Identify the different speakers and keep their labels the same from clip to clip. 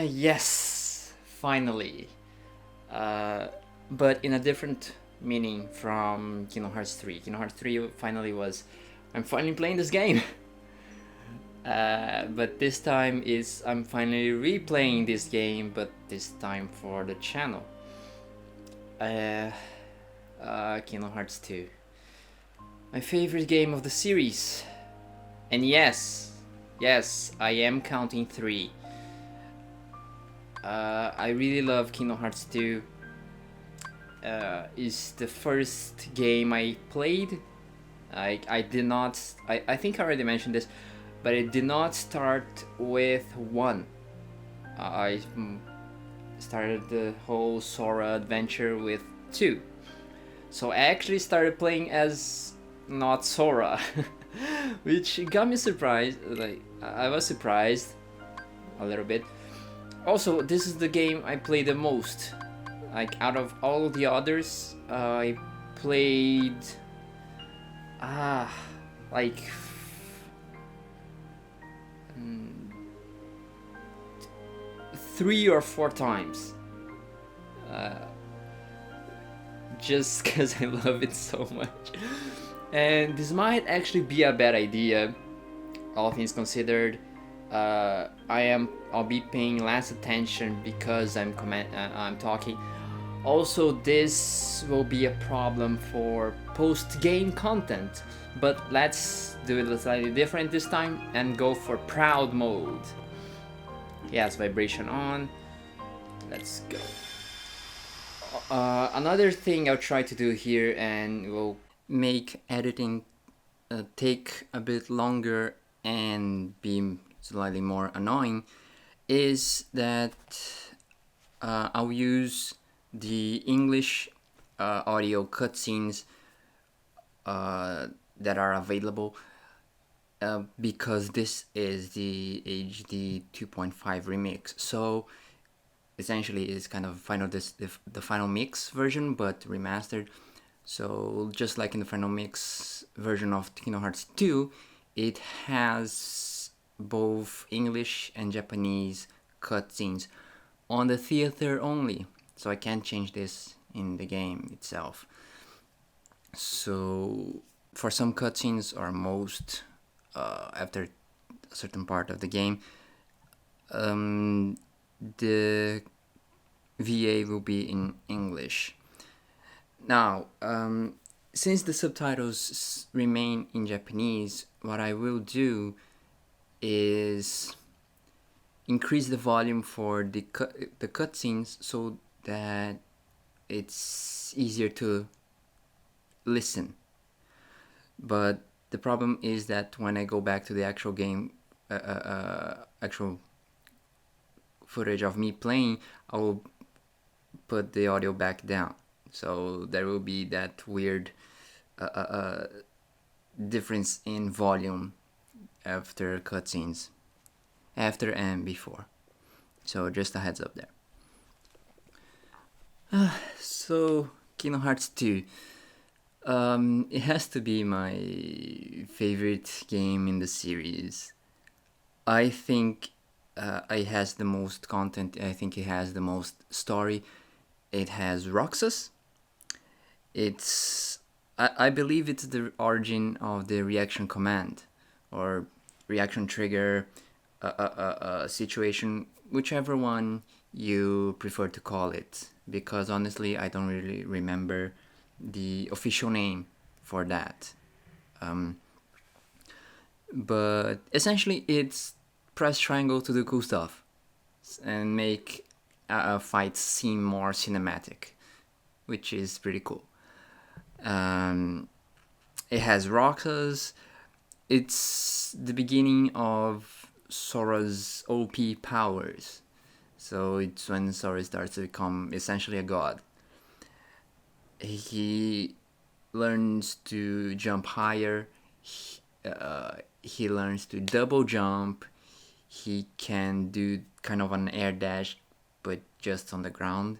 Speaker 1: Yes, finally. Uh, but in a different meaning from Kingdom Hearts 3. Kingdom Hearts 3 finally was, I'm finally playing this game. But this time is I'm finally replaying this game, but this time for the channel. Uh, Kingdom Hearts 2. My favorite game of the series. And yes, I am counting 3. I really love Kingdom Hearts 2. Is the first game I played. I did not. I think I already mentioned this, but I did not start with 1. I started the whole Sora adventure with 2. So I actually started playing as not Sora, which got me surprised. Like I was surprised a little bit. Also, this is the game I play the most. Like out of all the others, I played like 3 or 4 times. Just because I love it so much. And this might actually be a bad idea, all things considered. I'll be paying less attention because I'm talking. Also, this will be a problem for post-game content, but let's do it slightly different this time and go for proud mode. Yes, vibration on. Let's go. Another thing I'll try to do here and will make editing take a bit longer and be slightly more annoying is that I'll use the English audio cutscenes that are available because this is the HD 2.5 remix. So essentially it's kind of the final mix version but remastered. So just like in the final mix version of Kingdom Hearts 2, it has both English and Japanese cutscenes on the theater only. So I can't change this in the game itself. So for some cutscenes or most after a certain part of the game, the VA will be in English. Now, since the subtitles remain in Japanese, what I will do is increase the volume for the cutscenes so that it's easier to listen. But the problem is that when I go back to the actual game, actual footage of me playing, I will put the audio back down. So there will be that weird difference in volume after cutscenes, after and before. So just a heads up there. So Kingdom Hearts 2. It has to be my favorite game in the series. I think it has the most content. I think it has the most story. It has Roxas. I believe it's the origin of the reaction command or reaction trigger situation, whichever one you prefer to call it, because honestly I don't really remember the official name for that. But essentially it's press triangle to do cool stuff and make fights seem more cinematic, which is pretty cool. It has Roxas. It's the beginning of Sora's OP powers. So it's when Sora starts to become essentially a god. He learns to jump higher. He learns to double jump. He can do kind of an air dash, but just on the ground.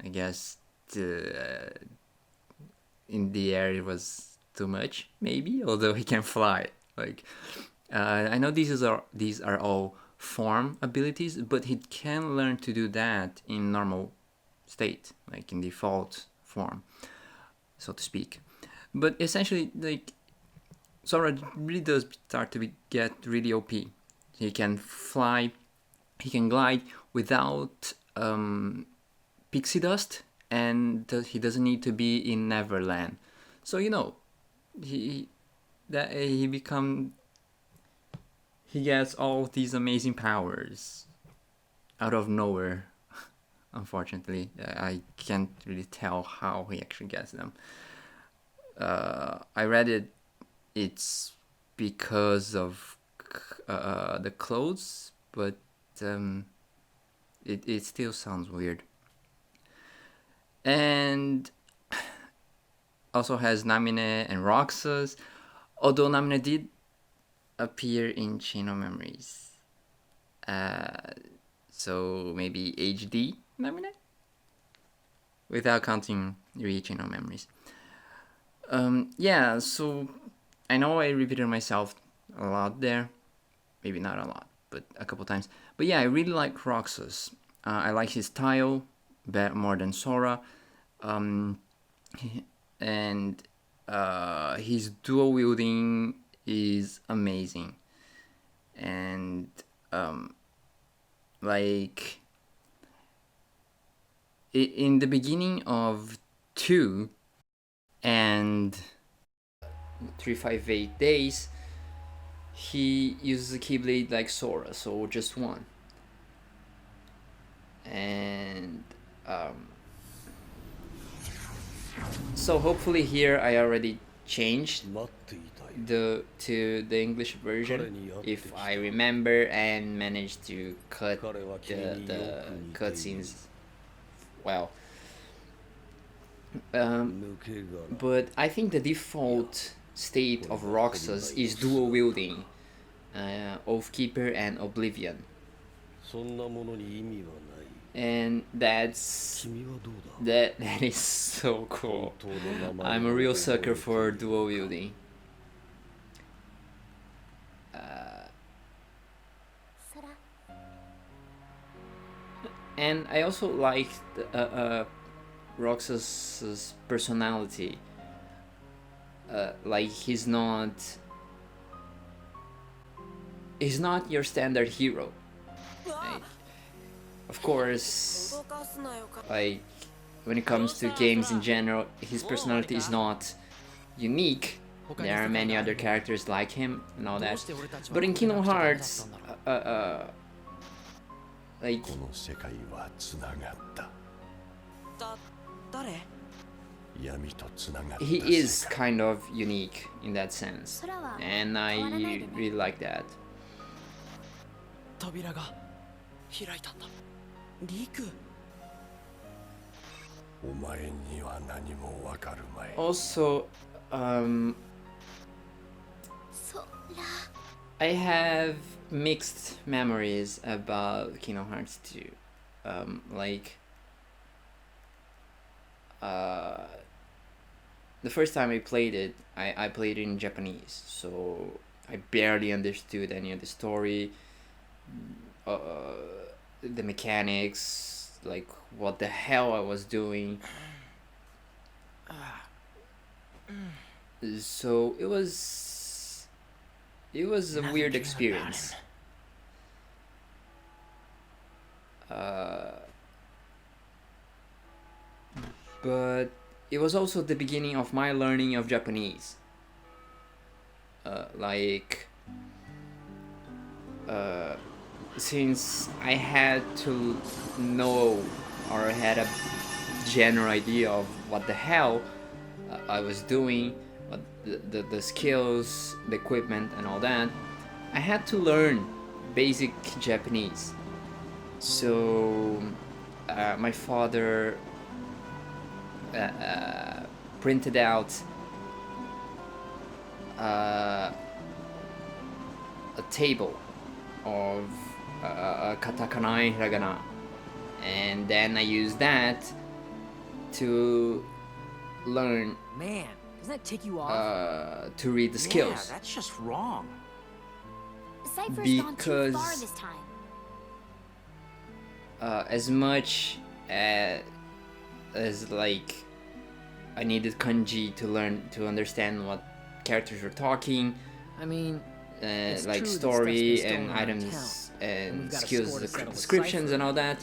Speaker 1: I guess in the air it was too much, maybe. Although he can fly. Like I know these are all form abilities, but he can learn to do that in normal state, like in default form, so to speak. But essentially, like, Sora really does start to get really OP. He can fly, he can glide without pixie dust, and he doesn't need to be in Neverland. So he gets all these amazing powers out of nowhere. Unfortunately, I can't really tell how he actually gets them. I read it's because of the clothes, but it still sounds weird. And also has Namine and Roxas, although Namine did appear in Chain of Memories. So maybe HD Namine? Without counting Chain of Memories. Yeah, so I know I repeated myself a lot there. Maybe not a lot, but a couple times. But yeah, I really like Roxas. I like his style more than Sora. And his dual wielding is amazing. And like in the beginning of 2 and 358 days, he uses a Keyblade like Sora, so just one. And so hopefully here I already changed to the English version, if I remember and managed to cut the cutscenes well. But I think the default state of Roxas is dual wielding, Oathkeeper and Oblivion. And that is so cool. I'm a real sucker for dual wielding. And I also like Roxas's personality. Like he's not your standard hero. Like, of course, like when it comes to games in general, his personality is not unique. There are many other characters like him and all that. But in Kingdom Hearts, like he is kind of unique in that sense, and I really like that. Also, I have mixed memories about Kingdom Hearts 2. The first time I played it, I played it in Japanese, so I barely understood any of the story, the mechanics, like what the hell I was doing. So it was a weird experience. But it was also the beginning of my learning of Japanese. Since I had to know or had a general idea of what the hell I was doing, the skills, the equipment, and all that, I had to learn basic Japanese. So my father printed out a table of katakana and hiragana, and then I used that to learn.
Speaker 2: Man, doesn't that tick you off?
Speaker 1: To read the skills.
Speaker 2: Yeah, that's just wrong.
Speaker 3: Cypher's gone too far this time.
Speaker 1: as much as like I needed kanji to learn to understand what characters were talking.
Speaker 2: I mean, it's
Speaker 1: like
Speaker 2: true that
Speaker 1: story
Speaker 2: stuff's been
Speaker 1: and
Speaker 2: stolen around
Speaker 1: items
Speaker 2: town,
Speaker 1: and
Speaker 2: we've got a
Speaker 1: skills
Speaker 2: score to settle with
Speaker 1: descriptions
Speaker 2: Cypher.
Speaker 1: and all that.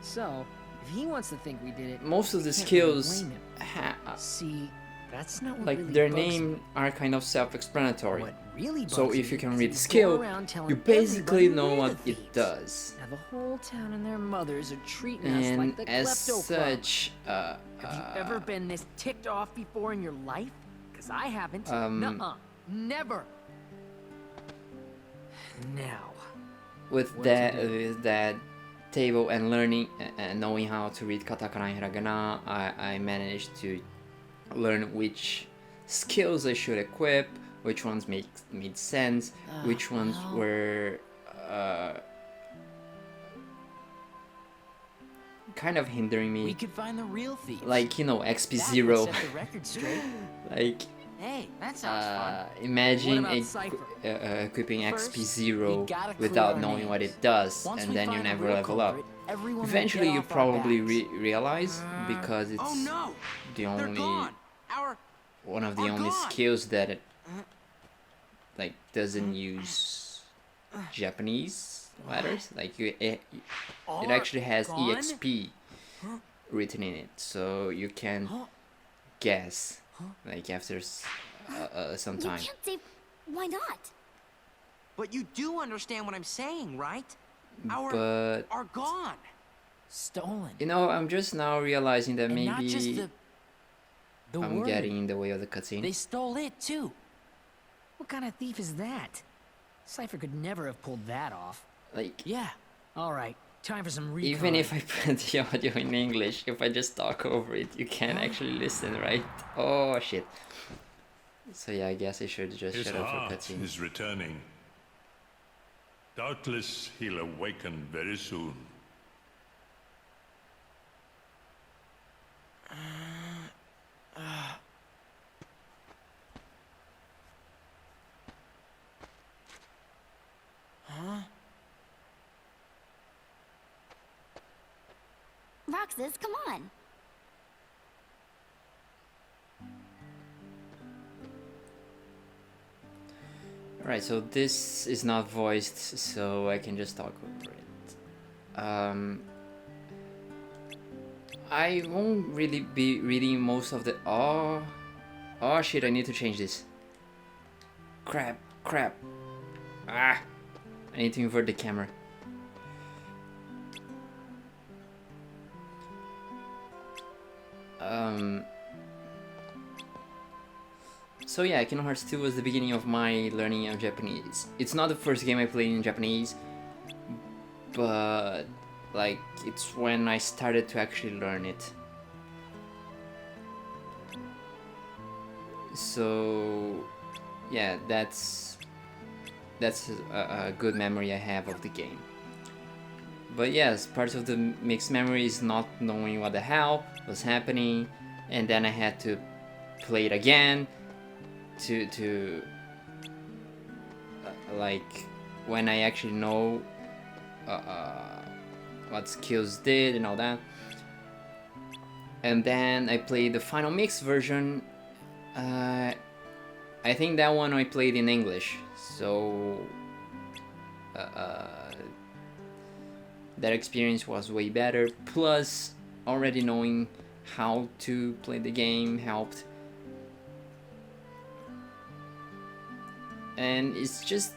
Speaker 2: So, if he wants to think we did it,
Speaker 1: Most of the
Speaker 2: can't really
Speaker 1: skills
Speaker 2: blame him. See, that's not what
Speaker 1: like
Speaker 2: really
Speaker 1: their
Speaker 2: bugs
Speaker 1: name
Speaker 2: me.
Speaker 1: are kind of self-explanatory.
Speaker 2: What really
Speaker 1: So
Speaker 2: bugs
Speaker 1: if you
Speaker 2: me
Speaker 1: can
Speaker 2: is
Speaker 1: read
Speaker 2: that
Speaker 1: the
Speaker 2: he's
Speaker 1: skill,
Speaker 2: going around telling
Speaker 1: you basically
Speaker 2: everybody
Speaker 1: know
Speaker 2: we're
Speaker 1: what
Speaker 2: the
Speaker 1: it
Speaker 2: thieves.
Speaker 1: does.
Speaker 2: Now the whole town and their mothers are treating us
Speaker 1: And
Speaker 2: like the
Speaker 1: as
Speaker 2: klepto club.
Speaker 1: such,
Speaker 2: Have you ever been this ticked off before in your life? Because I haven't. Nuh-uh. Never. Now.
Speaker 1: with that table and learning and knowing how to read katakana and hiragana, I managed to learn which skills I should equip, which ones made sense, which ones were kind of hindering me.
Speaker 3: We could find the real thieves.
Speaker 1: Like, you know, XP
Speaker 3: That would
Speaker 1: 0.
Speaker 3: set the record straight.
Speaker 1: Like,
Speaker 3: Hey, that sounds fun.
Speaker 1: imagine
Speaker 2: What about Cypher?
Speaker 1: equipping
Speaker 3: First,
Speaker 1: XP 0
Speaker 3: we gotta clear
Speaker 1: without
Speaker 3: our
Speaker 1: knowing what
Speaker 3: names.
Speaker 1: it does,
Speaker 3: Once
Speaker 1: and
Speaker 3: we
Speaker 1: then you
Speaker 3: find the
Speaker 1: never
Speaker 3: real
Speaker 1: level up.
Speaker 3: culprit, everyone will
Speaker 1: Eventually,
Speaker 3: get
Speaker 1: you
Speaker 3: off our
Speaker 1: probably
Speaker 3: backs.
Speaker 1: realize, because it's
Speaker 3: Oh no!
Speaker 1: the
Speaker 3: They're
Speaker 1: only
Speaker 3: gone.
Speaker 1: one of the
Speaker 3: are
Speaker 1: only
Speaker 3: gone.
Speaker 1: skills that it like doesn't use Japanese letters. Like it actually has
Speaker 2: gone?
Speaker 1: EXP written in it, so you can guess like after some
Speaker 4: You
Speaker 1: time.
Speaker 4: can't say. Why not?
Speaker 3: But you do understand what I'm saying, right?
Speaker 1: But
Speaker 3: Are gone.
Speaker 2: Stolen.
Speaker 1: you know, I'm just now realizing that
Speaker 2: And not just
Speaker 1: maybe
Speaker 2: the
Speaker 1: I'm
Speaker 2: word.
Speaker 1: getting in the way of the cutscene.
Speaker 2: They stole it too. What kind of thief is that? Cypher could never have pulled that off.
Speaker 1: Like,
Speaker 2: Yeah. All right. Time for some recon.
Speaker 1: even if I put the audio in English, if I just talk over it, you can't actually listen, right? Oh shit. So yeah, I guess I should just
Speaker 5: His
Speaker 1: shut up for
Speaker 5: heart
Speaker 1: cutscene.
Speaker 5: is returning. Doubtless he'll awaken very soon.
Speaker 4: Roxas, come on.
Speaker 1: Alright, so this is not voiced, so I can just talk over it. I won't really be reading most of the... Oh shit, I need to change this. Crap. I need to invert the camera. So yeah, Kingdom Hearts 2 was the beginning of my learning of Japanese. It's not the first game I played in Japanese, but like it's when I started to actually learn it. So yeah, that's a good memory I have of the game. But yes, part of the mixed memory is not knowing what the hell was happening, and then I had to play it again to like when I actually know what skills did and all that. And then I played the final mix version. I think that one I played in English, so that experience was way better. Plus, already knowing how to play the game helped. And it's just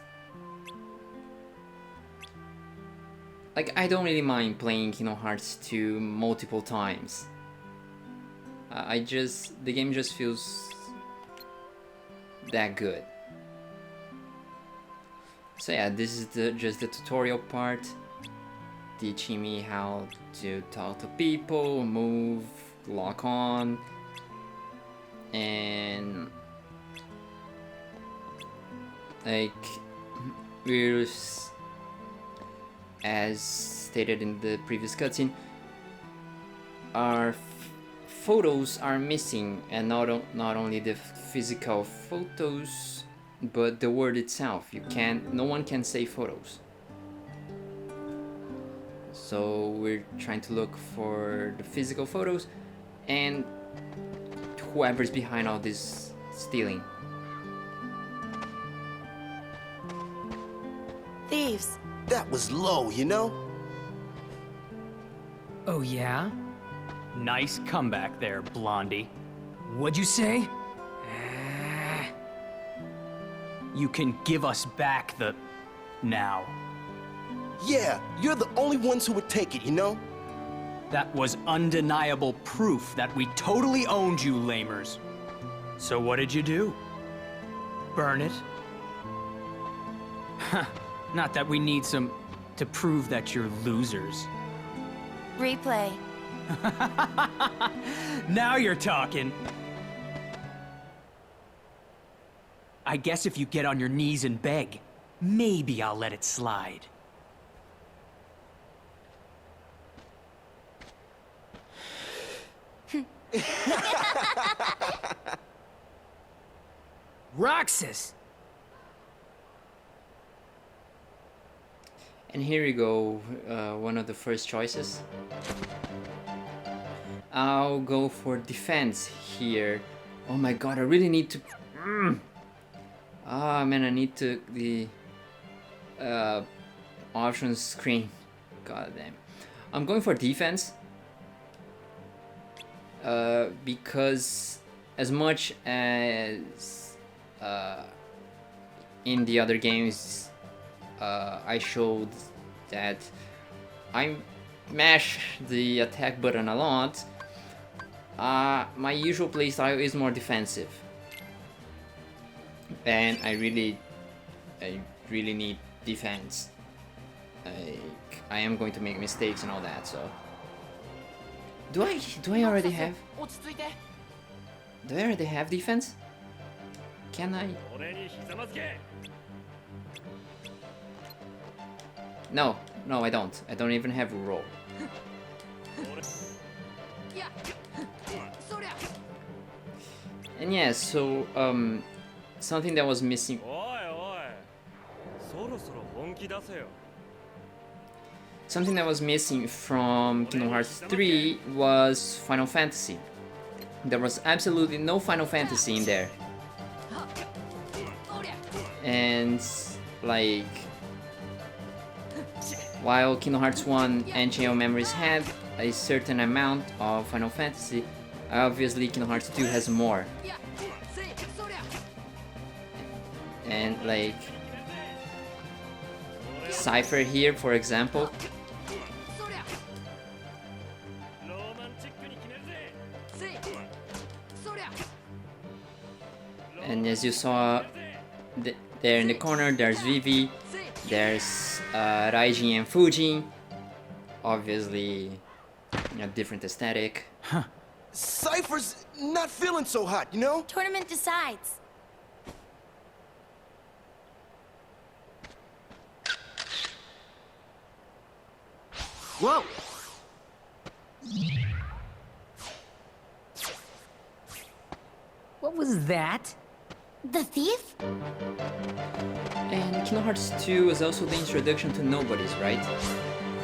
Speaker 1: like I don't really mind playing Kingdom Hearts 2 multiple times. The game just feels that good. So yeah, this is just the tutorial part, teaching me how to talk to people, move, lock on, and like as stated in the previous cutscene, our photos are missing, and not only the physical photos, but the word itself. No one can save photos. So we're trying to look for the physical photos and whoever's behind all this stealing.
Speaker 6: Thieves.
Speaker 7: That was low, you know?
Speaker 8: Oh, yeah? Nice comeback there, Blondie. What'd you say? You can give us back the... now.
Speaker 7: Yeah, you're the only ones who would take it, you know?
Speaker 8: That was undeniable proof that we totally owned you, lamers. So what did you do? Burn it? Huh. Not that we need some... to prove that you're losers.
Speaker 6: Replay.
Speaker 8: Now you're talking. I guess if you get on your knees and beg, maybe I'll let it slide.
Speaker 2: Roxas!
Speaker 1: And here you go, one of the first choices. I'll go for defense here. Oh my god, I really need to... Ah man, I need to... the... options screen. God damn. I'm going for defense. Because as much as in the other games I showed that I mash the attack button a lot, my usual playstyle is more defensive, and I really need defense. I am going to make mistakes and all that, so do I already have defense? Can I? No, I don't. I don't even have a roll. And yeah, so something that was missing. Something that was missing from Kingdom Hearts 3 was Final Fantasy. There was absolutely no Final Fantasy in there. And like, while Kingdom Hearts 1 and Chain of Memories had a certain amount of Final Fantasy, obviously Kingdom Hearts 2 has more. And like, Cypher here, for example, and as you saw there in the corner, there's Vivi, there's Raijin and Fujin, obviously a different aesthetic.
Speaker 8: Huh.
Speaker 7: Cypher's not feeling so hot, you know?
Speaker 6: Tournament decides.
Speaker 2: Whoa! What was that?
Speaker 4: The thief?
Speaker 1: And Kingdom Hearts 2 was also the introduction to nobodies, right?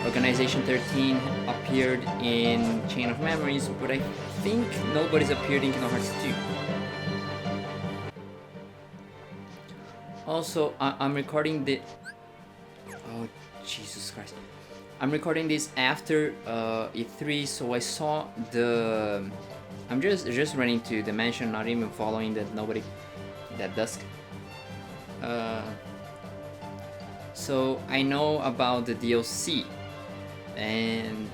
Speaker 1: Organization 13 appeared in Chain of Memories, but I think nobodies appeared in Kingdom Hearts 2. Also, I'm recording the... Oh, Jesus Christ. I'm recording this after E3, so I saw the... I'm just running to the mansion, not even following that nobody... that dusk. So I know about the DLC, and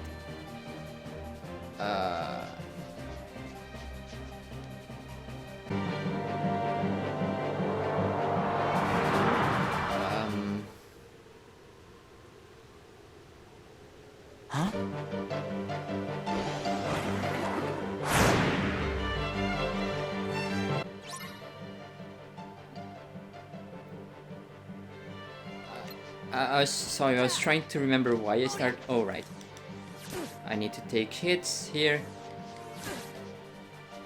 Speaker 8: Huh?
Speaker 1: I was sorry, I was trying to remember why I started. Oh, right. I need to take hits here.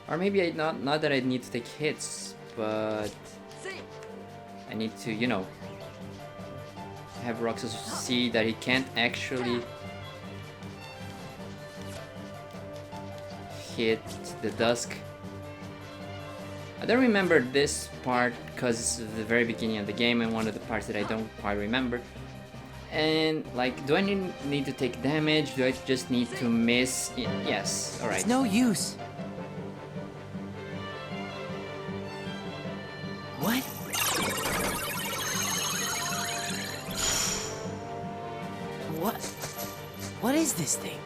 Speaker 1: Or maybe not that I need to take hits, but I need to, you know, have Roxas see that he can't actually hit the dusk. I don't remember this part because it's the very beginning of the game and one of the parts that I don't quite remember. And like, do I need to take damage? Do I just need to miss? Yes, alright.
Speaker 3: It's no use. What? What is this thing?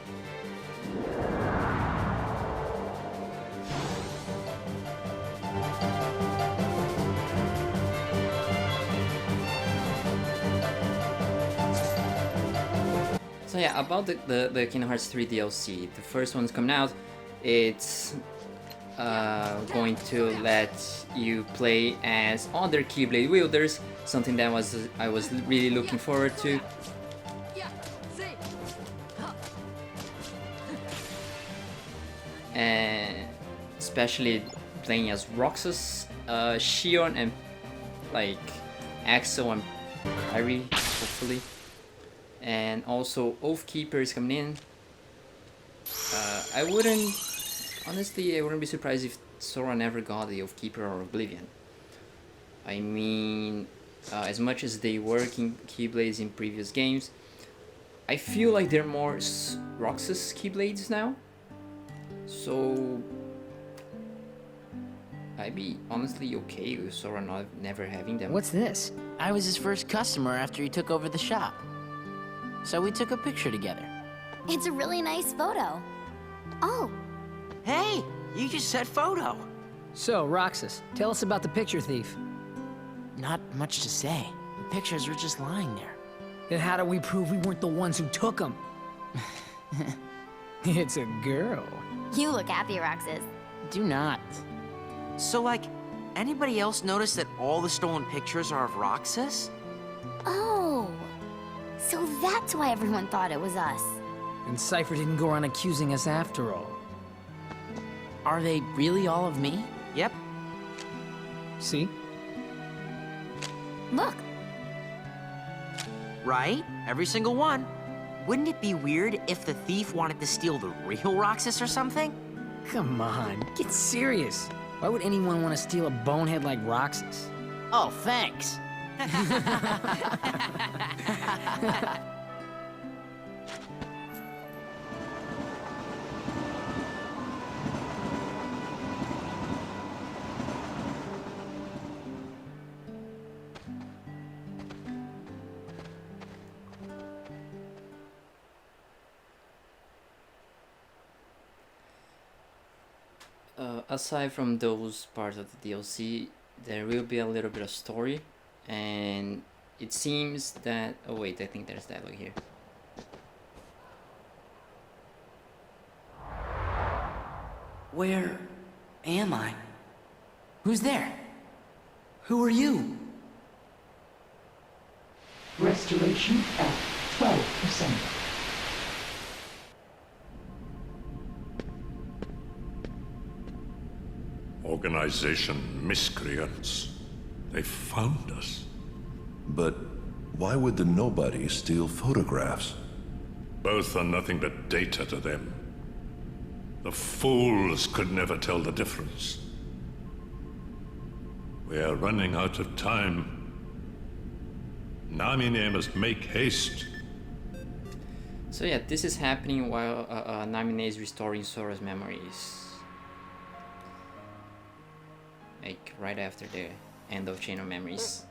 Speaker 1: So yeah, about the Kingdom Hearts 3 DLC, the first one's coming out. It's going to let you play as other Keyblade wielders, something that I was really looking forward to. And especially playing as Roxas, Shion, and like Axel and Kyrie, hopefully. And also Oathkeeper is coming in. I wouldn't be surprised if Sora never got the Oathkeeper or Oblivion. I mean, as much as they work in Keyblades in previous games, I feel like they're more Roxas Keyblades now. So I'd be honestly okay with Sora never having them.
Speaker 2: What's this?
Speaker 3: I was his first customer after he took over the shop. So we took a picture together.
Speaker 4: It's a really nice photo. Oh,
Speaker 3: Hey, you just said photo.
Speaker 2: So, Roxas, tell us about the picture thief.
Speaker 3: Not much to say. The pictures were just lying there.
Speaker 2: Then how do we prove we weren't the ones who took them? It's a girl.
Speaker 4: you look happy, Roxas.
Speaker 3: Do not. So, like, anybody else notice that all the stolen pictures are of Roxas?
Speaker 4: Oh, so that's why everyone thought it was us.
Speaker 2: And Cypher didn't go around accusing us after all.
Speaker 3: Are they really all of me? Yep.
Speaker 2: See?
Speaker 4: Look,
Speaker 3: Right? Every single one. Wouldn't it be weird if the thief wanted to steal the real Roxas or something?
Speaker 2: Come on, get serious. Why would anyone want to steal a bonehead like Roxas?
Speaker 3: Oh, thanks.
Speaker 1: Aside from those parts of the DLC, there will be a little bit of story, and it seems that... oh wait, I think there's dialogue here.
Speaker 3: Where am I? Who's there? Who are you?
Speaker 9: Restoration at 12%.
Speaker 5: Organization miscreants. They found us.
Speaker 10: But why would the nobody steal photographs?
Speaker 5: Both are nothing but data to them. The fools could never tell the difference. We are running out of time. Namine must make haste.
Speaker 1: So yeah, this is happening while Namine is restoring Sora's memories. Like right after the end of Chain of Memories.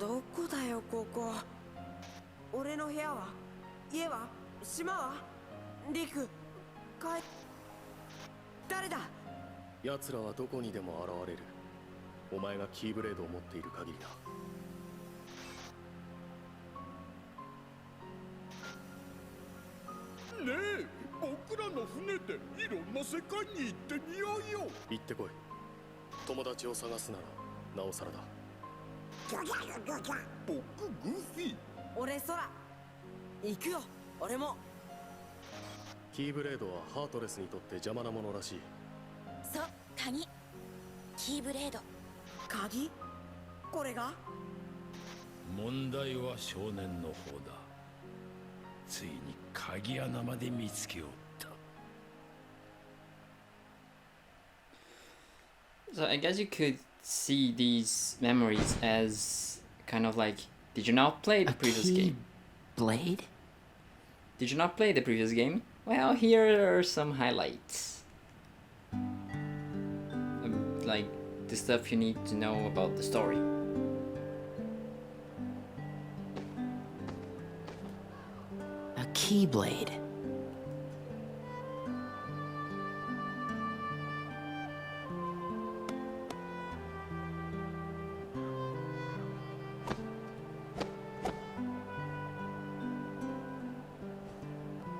Speaker 11: どこだよここ。俺の部屋は、家は、島は、リク、誰だ。
Speaker 12: 奴らはどこにでも現れる。お前がキーブレードを持っている限りだ。
Speaker 13: ねえ、僕らの船でいろんな世界に行ってみようよ。
Speaker 12: 行ってこい。友達を探すならなおさらだ。
Speaker 13: 僕グーフィー。
Speaker 11: 俺空。行くよ。俺も。
Speaker 12: キーブレードはハートレスにとって邪魔なものらしい。
Speaker 6: そう、鍵。キーブレード。
Speaker 11: 鍵？これが？
Speaker 14: 問題は少年の方だ。
Speaker 13: ついに鍵穴まで見つけおった。
Speaker 1: So I guess you could see these memories as kind of like, did you not play the previous game?
Speaker 3: Blade?
Speaker 1: Did you not play the previous game? Well, here are some highlights. Like the stuff you need to know about the story.
Speaker 3: A keyblade.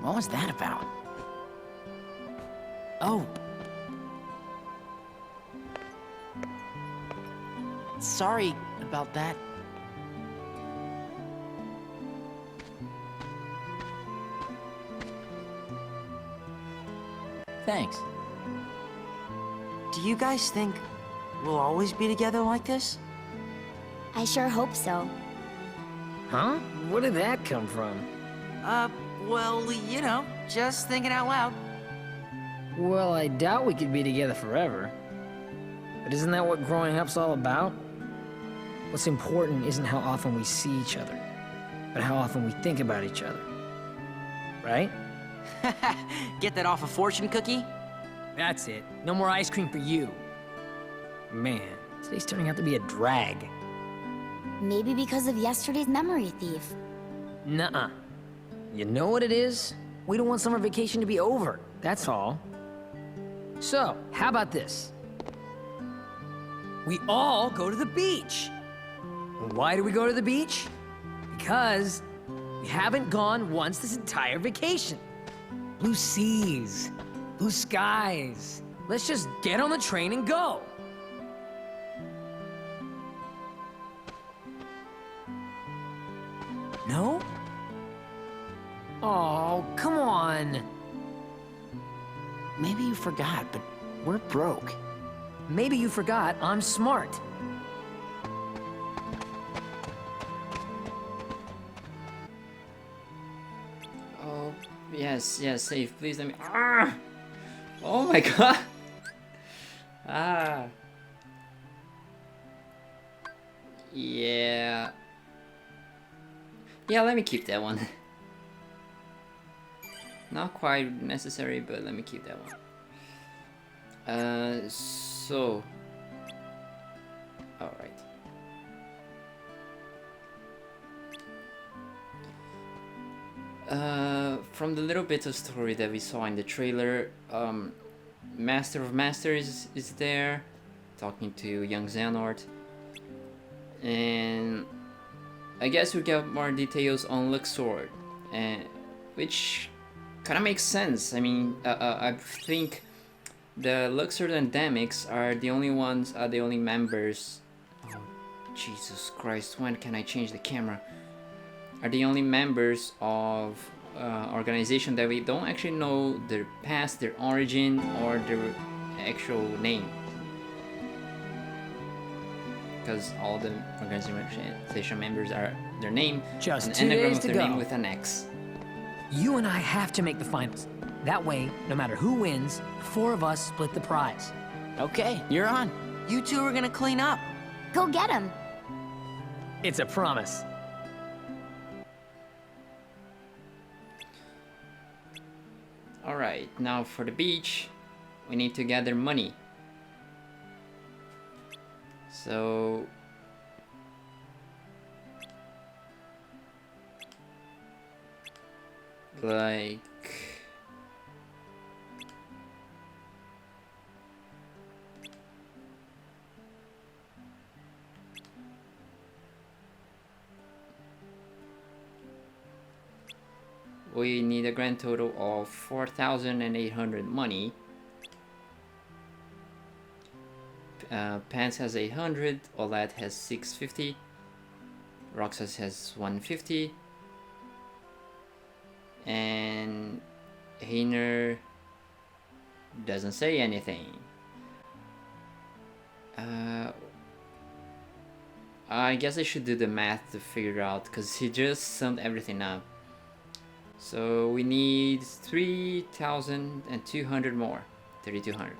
Speaker 3: What was that about? Oh. Sorry about that. Thanks. Do you guys think we'll always be together like this?
Speaker 4: I sure hope so.
Speaker 2: Huh? Where did that come from?
Speaker 3: Well, you know, just thinking out loud.
Speaker 2: Well, I doubt we could be together forever. But isn't that what growing up's all about? What's important isn't how often we see each other, but how often we think about each other. Right?
Speaker 3: Get that off a fortune cookie?
Speaker 2: That's it. No more ice cream for you. Man, today's turning out to be a drag.
Speaker 4: Maybe because of yesterday's memory thief.
Speaker 2: Nuh-uh. You know what it is? We don't want summer vacation to be over, that's all. So, how about this? We all go to the beach. And why do we go to the beach? Because we haven't gone once this entire vacation. Blue seas, blue skies. Let's just get on the train and go. No? Oh, come on.
Speaker 3: Maybe you forgot, but we're broke.
Speaker 2: Maybe you forgot I'm smart.
Speaker 1: Oh, yes, yes, save. Please let me. Ah! Oh my god! Ah. Yeah. Yeah, let me keep that one. Not quite necessary, but let me keep that one. So. Alright. From the little bit of story that we saw in the trailer, Master of Masters is there, talking to young Xehanort. And I guess we get more details on Luxord, which kind of makes sense. I mean, I think the Luxord endemics are the only ones, the only members. Oh, Jesus Christ! When can I change the camera? Are the only members of organization that we don't actually know their past, their origin, or their actual name. Because all the organization members are their name,
Speaker 2: Just
Speaker 1: an
Speaker 2: 2
Speaker 1: anagram
Speaker 2: days
Speaker 1: of
Speaker 2: to
Speaker 1: their
Speaker 2: go.
Speaker 1: name with an X.
Speaker 2: You and I have to make the finals. That way, no matter who wins, the 4 of us split the prize.
Speaker 3: Okay, you're on. You two are gonna clean up.
Speaker 4: Go get him.
Speaker 2: It's a promise.
Speaker 1: Alright, now for the beach, we need to gather money. So... like... we need a grand total of 4,800 money. Pants has 800, Olad has 650, Roxas has 150, and Hainer doesn't say anything. I guess I should do the math to figure out, because he just summed everything up. So we need 3,200 more. 3,200.